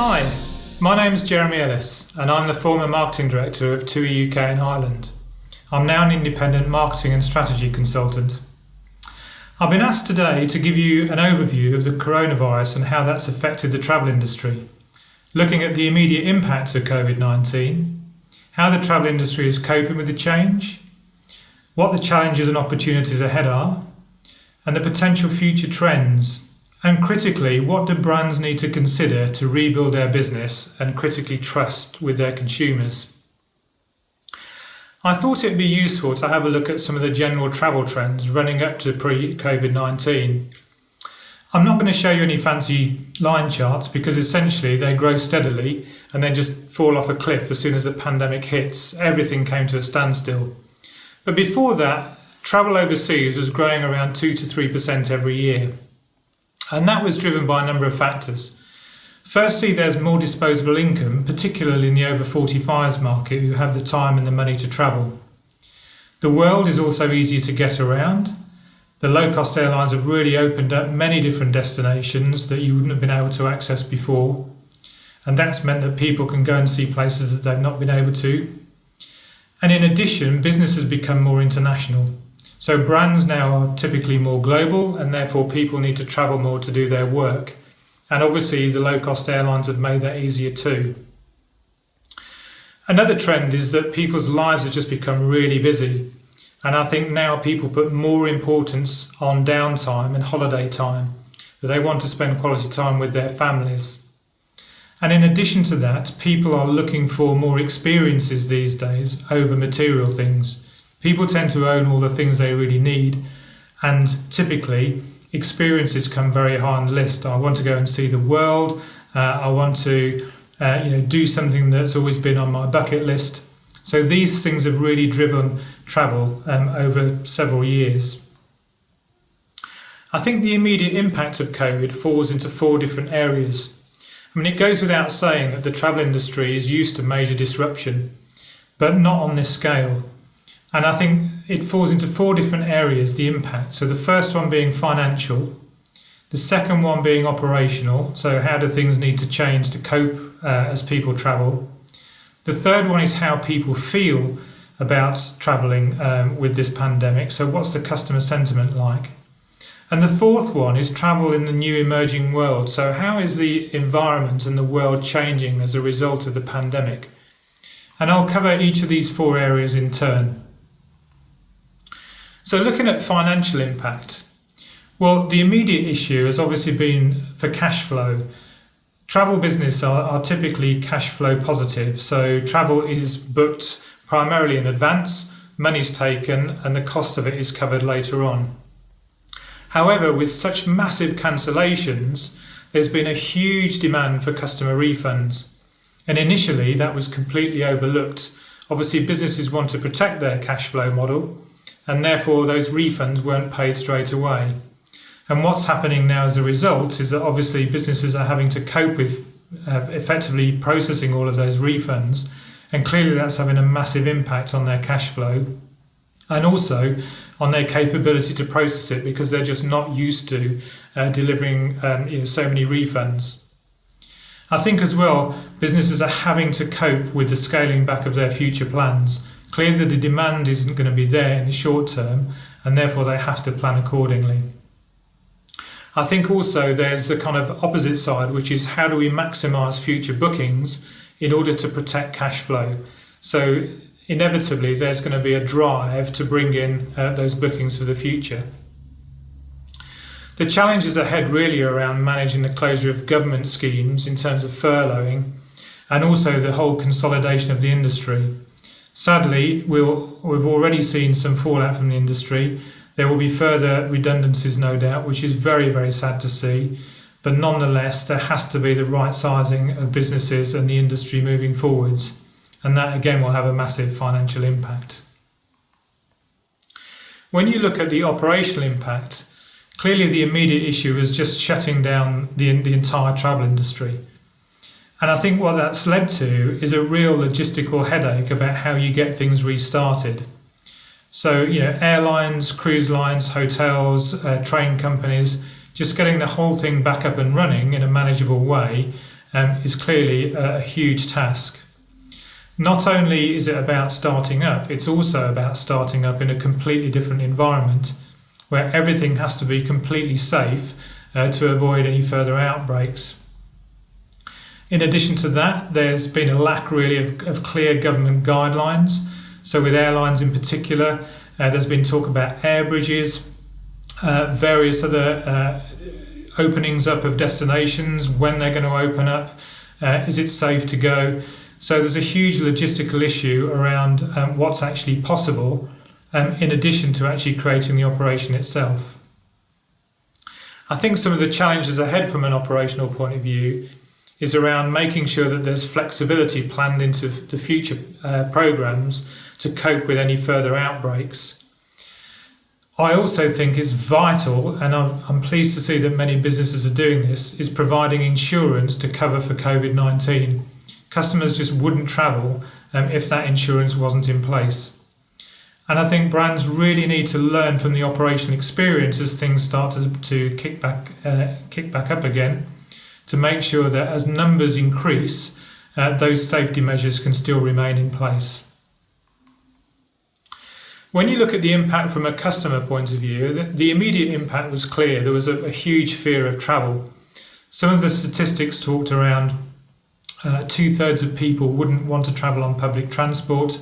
Hi, my name is Jeremy Ellis and I'm the former Marketing Director of TUI UK and Ireland. I'm now an independent marketing and strategy consultant. I've been asked today to give you an overview of the coronavirus and how that's affected the travel industry, looking at the immediate impact of COVID-19, how the travel industry is coping with the change, what the challenges and opportunities ahead are, and the potential future trends, and critically, what do brands need to consider to rebuild their business and critically trust with their consumers. I thought it would be useful to have a look at some of the general travel trends running up to pre-COVID-19. I'm not going to show you any fancy line charts because essentially they grow steadily and then just fall off a cliff as soon as the pandemic hits. Everything came to a standstill. But before that, travel overseas was growing around 2 to 3% every year. And that was driven by a number of factors. Firstly, there's more disposable income, particularly in the over 45s market who have the time and the money to travel. The world is also easier to get around. The low-cost airlines have really opened up many different destinations that you wouldn't have been able to access before. And that's meant that people can go and see places that they've not been able to. And in addition, business has become more international. So brands now are typically more global and therefore people need to travel more to do their work. And obviously the low-cost airlines have made that easier too. Another trend is that people's lives have just become really busy. And I think now people put more importance on downtime and holiday time, that they want to spend quality time with their families. And in addition to that, people are looking for more experiences these days over material things. People tend to own all the things they really need, and typically experiences come very high on the list. I want to go and see the world. I want to do something that's always been on my bucket list. So these things have really driven travel over several years. I think the immediate impact of COVID falls into 4 different areas. I mean, it goes without saying that the travel industry is used to major disruption, but not on this scale. And I think it falls into 4 different areas, the impact. So the first one being financial, the second one being operational, so how do things need to change to cope as people travel. The third one is how people feel about travelling with this pandemic, so what's the customer sentiment like? And the fourth one is travel in the new emerging world, so how is the environment and the world changing as a result of the pandemic? And I'll cover each of these 4 areas in turn. So looking at financial impact, well, the immediate issue has obviously been for cash flow. Travel business are typically cash flow positive, so travel is booked primarily in advance, money's taken, and the cost of it is covered later on. However, with such massive cancellations, there's been a huge demand for customer refunds. And initially, that was completely overlooked. Obviously, businesses want to protect their cash flow model, and therefore those refunds weren't paid straight away. And what's happening now as a result is that obviously businesses are having to cope with effectively processing all of those refunds, and clearly that's having a massive impact on their cash flow and also on their capability to process it because they're just not used to delivering so many refunds. I think as well, businesses are having to cope with the scaling back of their future plans. Clearly the demand isn't going to be there in the short term, and therefore they have to plan accordingly. I think also there's the kind of opposite side, which is how do we maximise future bookings in order to protect cash flow? So inevitably there's going to be a drive to bring in those bookings for the future. The challenges ahead really are around managing the closure of government schemes in terms of furloughing, and also the whole consolidation of the industry. Sadly, we've already seen some fallout from the industry. There will be further redundancies, no doubt, which is very, very sad to see. But nonetheless, there has to be the right sizing of businesses and the industry moving forwards. And that, again, will have a massive financial impact. When you look at the operational impact, clearly the immediate issue is just shutting down the entire travel industry. And I think what that's led to is a real logistical headache about how you get things restarted. So, airlines, cruise lines, hotels, train companies, just getting the whole thing back up and running in a manageable way is clearly a huge task. Not only is it about starting up, it's also about starting up in a completely different environment where everything has to be completely safe to avoid any further outbreaks. In addition to that, there's been a lack really of clear government guidelines. So with airlines in particular, there's been talk about air bridges, various other openings up of destinations, when they're going to open up, is it safe to go? So there's a huge logistical issue around what's actually possible, in addition to actually creating the operation itself. I think some of the challenges ahead from an operational point of view is around making sure that there's flexibility planned into the future programs to cope with any further outbreaks. I also think it's vital, and I'm pleased to see that many businesses are doing this, is providing insurance to cover for COVID-19. Customers just wouldn't travel if that insurance wasn't in place. And I think brands really need to learn from the operational experience as things start to kick back up again, to make sure that as numbers increase, those safety measures can still remain in place. When you look at the impact from a customer point of view, the immediate impact was clear. There was a huge fear of travel. Some of the statistics talked around 2/3 of people wouldn't want to travel on public transport.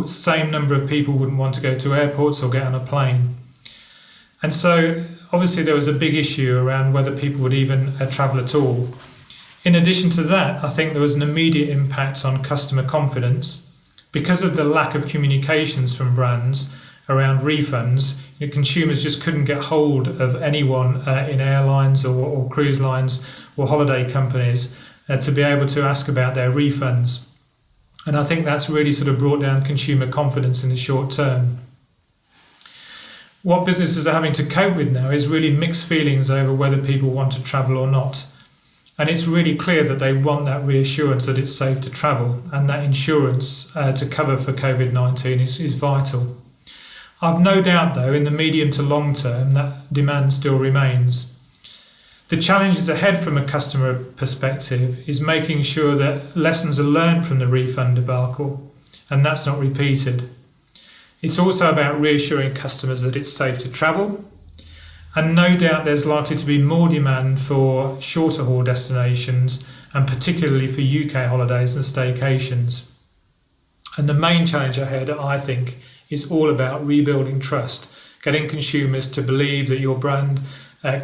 Same number of people wouldn't want to go to airports or get on a plane. And so obviously there was a big issue around whether people would even travel at all. In addition to that, I think there was an immediate impact on customer confidence. Because of the lack of communications from brands around refunds, consumers just couldn't get hold of anyone in airlines or cruise lines or holiday companies to be able to ask about their refunds. And I think that's really sort of brought down consumer confidence in the short term. What businesses are having to cope with now is really mixed feelings over whether people want to travel or not. And it's really clear that they want that reassurance that it's safe to travel, and that insurance to cover for COVID-19 is vital. I've no doubt, though, in the medium to long term, that demand still remains. The challenges ahead from a customer perspective is making sure that lessons are learned from the refund debacle, and that's not repeated. It's also about reassuring customers that it's safe to travel. And no doubt there's likely to be more demand for shorter haul destinations, and particularly for UK holidays and staycations. And the main challenge ahead, I think, is all about rebuilding trust, getting consumers to believe that your brand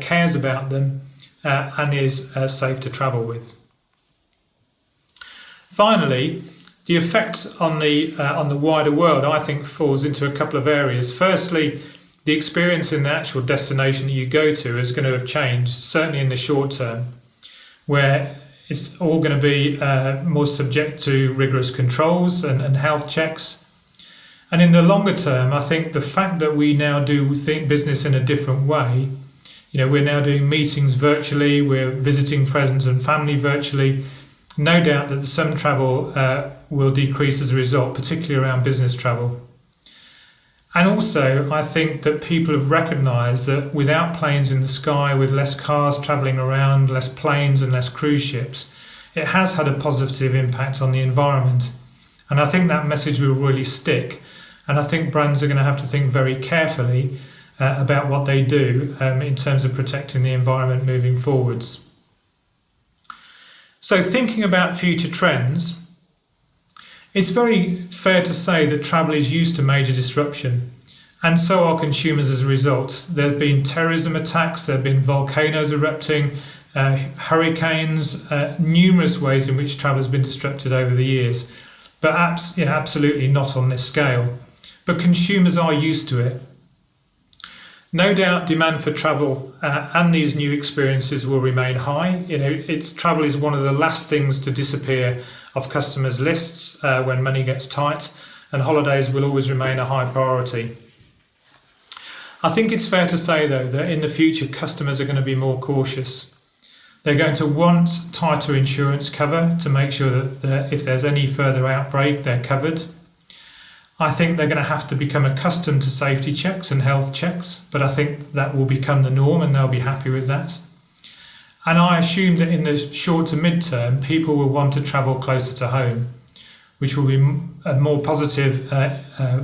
cares about them and is safe to travel with. Finally, the effect on the wider world, I think, falls into a couple of areas. Firstly, the experience in the actual destination that you go to is going to have changed, certainly in the short term, where it's all going to be more subject to rigorous controls and health checks. And in the longer term, I think the fact that we now do business in a different way, we're now doing meetings virtually, we're visiting friends and family virtually, no doubt that some travel will decrease as a result, particularly around business travel. And also, I think that people have recognised that without planes in the sky, with less cars travelling around, less planes and less cruise ships, it has had a positive impact on the environment. And I think that message will really stick. And I think brands are going to have to think very carefully about what they do in terms of protecting the environment moving forwards. So thinking about future trends, it's very fair to say that travel is used to major disruption, and so are consumers as a result. There have been terrorism attacks, there have been volcanoes erupting, hurricanes, numerous ways in which travel has been disrupted over the years, but absolutely not on this scale. But consumers are used to it. No doubt demand for travel and these new experiences will remain high. Travel is one of the last things to disappear off customers' lists when money gets tight, and holidays will always remain a high priority. I think it's fair to say, though, that in the future customers are going to be more cautious. They're going to want tighter insurance cover to make sure that if there's any further outbreak, they're covered. I think they're going to have to become accustomed to safety checks and health checks, but I think that will become the norm and they'll be happy with that. And I assume that in the short to mid-term, people will want to travel closer to home, which will be a more positive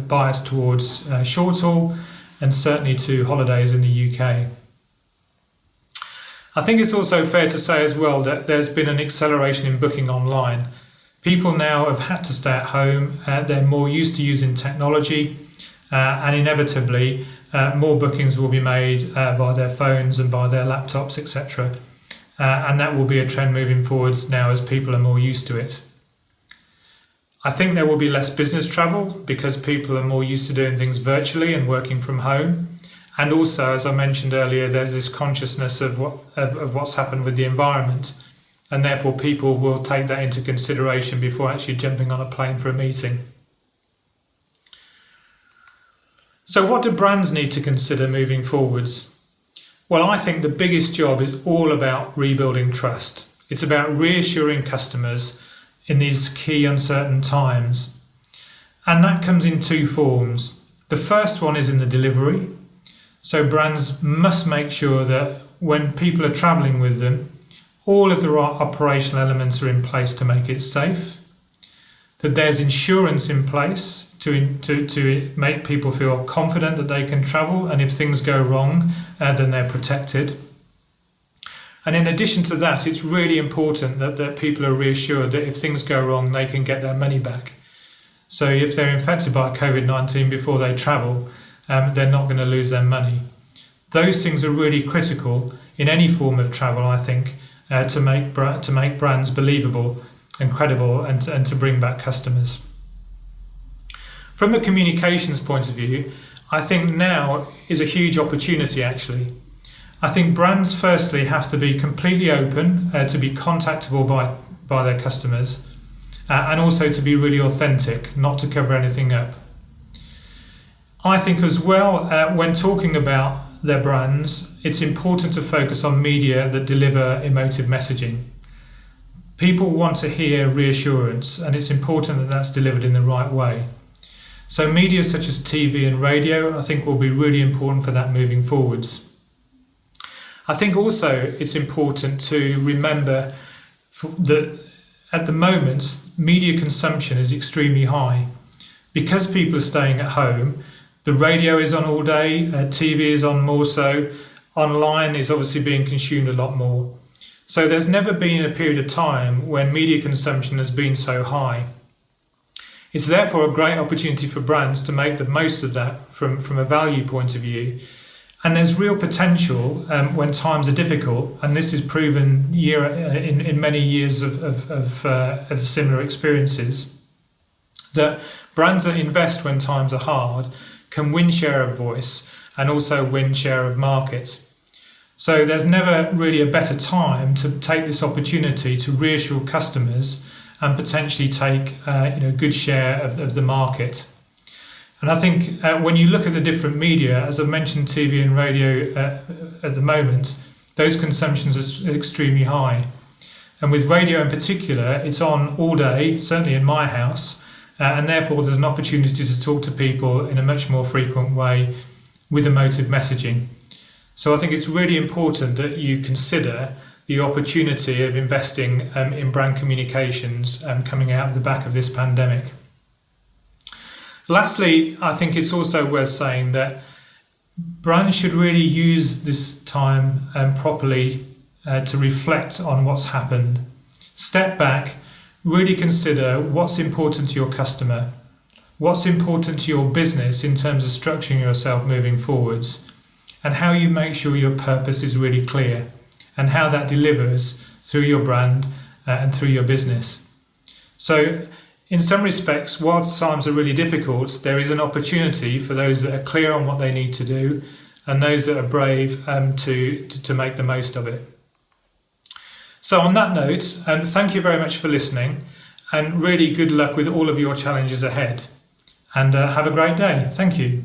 bias towards short haul and certainly to holidays in the UK. I think it's also fair to say as well that there's been an acceleration in booking online. People now have had to stay at home, they're more used to using technology, and inevitably more bookings will be made via their phones and by their laptops, etc. And that will be a trend moving forwards now as people are more used to it. I think there will be less business travel because people are more used to doing things virtually and working from home. And also, as I mentioned earlier, there's this consciousness of what's happened with the environment. And therefore, people will take that into consideration before actually jumping on a plane for a meeting. So what do brands need to consider moving forwards? Well, I think the biggest job is all about rebuilding trust. It's about reassuring customers in these key uncertain times. And that comes in two forms. The first one is in the delivery. So brands must make sure that when people are travelling with them, all of the right operational elements are in place to make it safe, that there's insurance in place to make people feel confident that they can travel, and if things go wrong, then they're protected. And in addition to that, it's really important that people are reassured that if things go wrong, they can get their money back. So if they're infected by COVID-19 before they travel, they're not going to lose their money. Those things are really critical in any form of travel, I think, to make brands believable and credible and to bring back customers. From a communications point of view, I think now is a huge opportunity actually. I think brands firstly have to be completely open, to be contactable by their customers, and also to be really authentic, not to cover anything up. I think as well, when talking about their brands, it's important to focus on media that deliver emotive messaging. People want to hear reassurance, and it's important that that's delivered in the right way. So media such as TV and radio, I think, will be really important for that moving forwards. I think also it's important to remember that at the moment, media consumption is extremely high. Because people are staying at home, the radio is on all day, TV is on more so, online is obviously being consumed a lot more. So there's never been a period of time when media consumption has been so high. It's therefore a great opportunity for brands to make the most of that from a value point of view. And there's real potential when times are difficult, and this is proven in many years of similar experiences, that brands that invest when times are hard can win share of voice and also win share of market. So there's never really a better time to take this opportunity to reassure customers and potentially take a good share of the market. And I think when you look at the different media, as I mentioned, TV and radio at the moment, those consumptions are extremely high. And with radio in particular, it's on all day, certainly in my house, and therefore there's an opportunity to talk to people in a much more frequent way with emotive messaging. So I think it's really important that you consider the opportunity of investing in brand communications coming out of the back of this pandemic. Lastly, I think it's also worth saying that brands should really use this time properly to reflect on what's happened. Step back, really consider what's important to your customer, what's important to your business in terms of structuring yourself moving forwards, and how you make sure your purpose is really clear and how that delivers through your brand and through your business. So in some respects, whilst times are really difficult, there is an opportunity for those that are clear on what they need to do and those that are brave to make the most of it. So on that note, thank you very much for listening, and really good luck with all of your challenges ahead. And have a great day. Thank you.